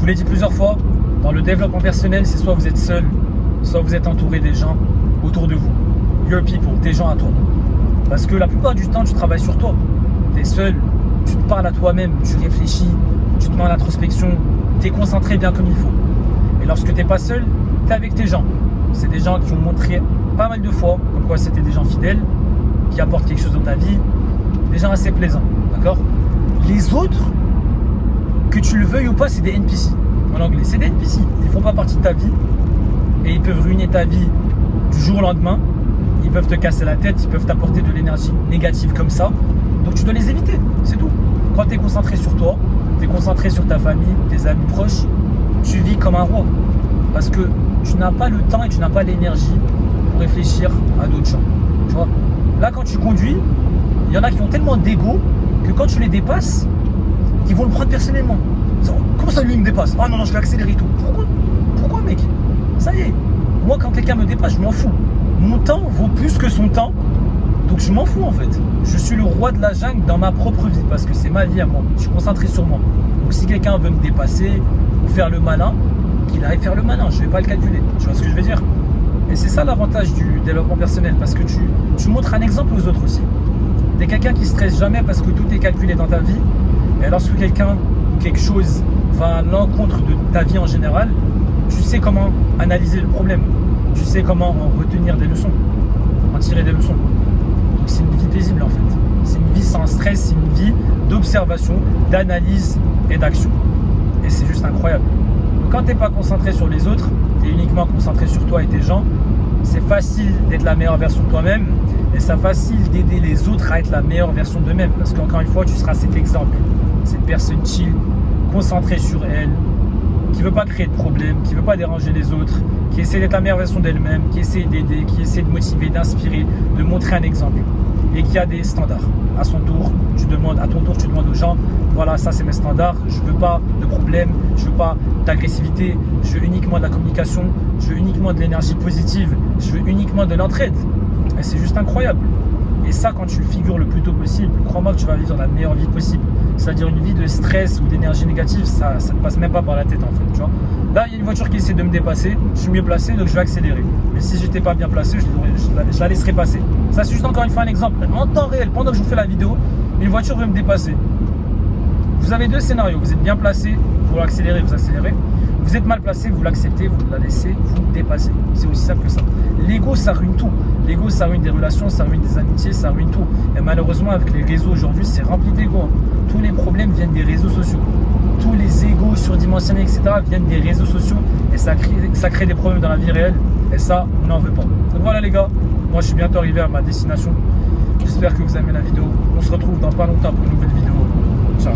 vous l'ai dit plusieurs fois, dans le développement personnel, c'est soit vous êtes seul, soit vous êtes entouré des gens autour de vous. Your people, tes gens à toi. Parce que la plupart du temps, tu travailles sur toi. Tu es seul, tu te parles à toi-même, tu réfléchis, tu te mets en introspection, tu es concentré bien comme il faut. Et lorsque tu n'es pas seul, tu es avec tes gens. C'est des gens qui ont montré pas mal de fois comme quoi c'était des gens fidèles, qui apportent quelque chose dans ta vie, des gens assez plaisants. D'accord ? Les autres, que tu le veuilles ou pas, c'est des NPC. En anglais, c'est des NPC. Ils ne font pas partie de ta vie et ils peuvent ruiner ta vie du jour au lendemain. Ils peuvent te casser la tête, ils peuvent t'apporter de l'énergie négative comme ça. Donc tu dois les éviter, c'est tout. Quand tu es concentré sur toi, tu es concentré sur ta famille, tes amis proches, tu vis comme un roi. Parce que tu n'as pas le temps et tu n'as pas l'énergie pour réfléchir à d'autres gens. Tu vois ? Là, quand tu conduis, il y en a qui ont tellement d'ego que quand tu les dépasses, ils vont le prendre personnellement. Comment ça, lui, il me dépasse ? Ah non, non, je vais accélérer et tout. Pourquoi, mec ? Ça y est. Moi, quand quelqu'un me dépasse, je m'en fous. Mon temps vaut plus que son temps. Donc, je m'en fous, en fait. Je suis le roi de la jungle dans ma propre vie parce que c'est ma vie à moi. Je suis concentré sur moi. Donc, si quelqu'un veut me dépasser ou faire le malin, qu'il aille faire le malin. Je ne vais pas le calculer. Tu vois ce que je veux dire ? Et c'est ça l'avantage du développement personnel parce que tu montres un exemple aux autres aussi. Tu es quelqu'un qui ne stresse jamais parce que tout est calculé dans ta vie. Et lorsque quelqu'un ou quelque chose va à l'encontre de ta vie en général, tu sais comment analyser le problème. Tu sais comment en retenir des leçons, en tirer des leçons. Donc c'est une vie paisible en fait. C'est une vie sans stress, c'est une vie d'observation, d'analyse et d'action. Et c'est juste incroyable. Donc quand tu n'es pas concentré sur les autres, tu es uniquement concentré sur toi et tes gens, c'est facile d'être la meilleure version de toi-même et c'est facile d'aider les autres à être la meilleure version d'eux-mêmes. Parce qu'encore une fois, tu seras cet exemple. Cette personne chill, concentrée sur elle, qui ne veut pas créer de problème, qui ne veut pas déranger les autres, qui essaie d'être la meilleure version d'elle-même, qui essaie d'aider, qui essaie de motiver, d'inspirer, de montrer un exemple et qui a des standards. À ton tour, tu demandes aux gens, voilà, ça c'est mes standards, je ne veux pas de problème, je ne veux pas d'agressivité, je veux uniquement de la communication, je veux uniquement de l'énergie positive, je veux uniquement de l'entraide. Et c'est juste incroyable. Et ça, quand tu le figures le plus tôt possible, crois-moi que tu vas vivre la meilleure vie possible. C'est-à-dire une vie de stress ou d'énergie négative, ça ne passe même pas par la tête en fait. Tu vois. Là, il y a une voiture qui essaie de me dépasser, je suis mieux placé, donc je vais accélérer. Mais si j'étais pas bien placé, je la laisserais passer. Ça, c'est juste encore une fois un exemple. En temps réel, pendant que je vous fais la vidéo, une voiture veut me dépasser. Vous avez deux scénarios. Vous êtes bien placé, vous accélérez, vous accélérez. Vous êtes mal placé, vous l'acceptez, vous la laissez, vous dépassez. C'est aussi simple que ça. L'ego, ça ruine tout. L'ego, ça ruine des relations, ça ruine des amitiés, ça ruine tout. Et malheureusement, avec les réseaux aujourd'hui, c'est rempli d'ego. Tous les problèmes viennent des réseaux sociaux. Tous les égos surdimensionnés, etc. viennent des réseaux sociaux. Et ça crée des problèmes dans la vie réelle. Et ça, on n'en veut pas. Donc voilà les gars, moi je suis bientôt arrivé à ma destination. J'espère que vous aimez la vidéo. On se retrouve dans pas longtemps pour une nouvelle vidéo. Ciao.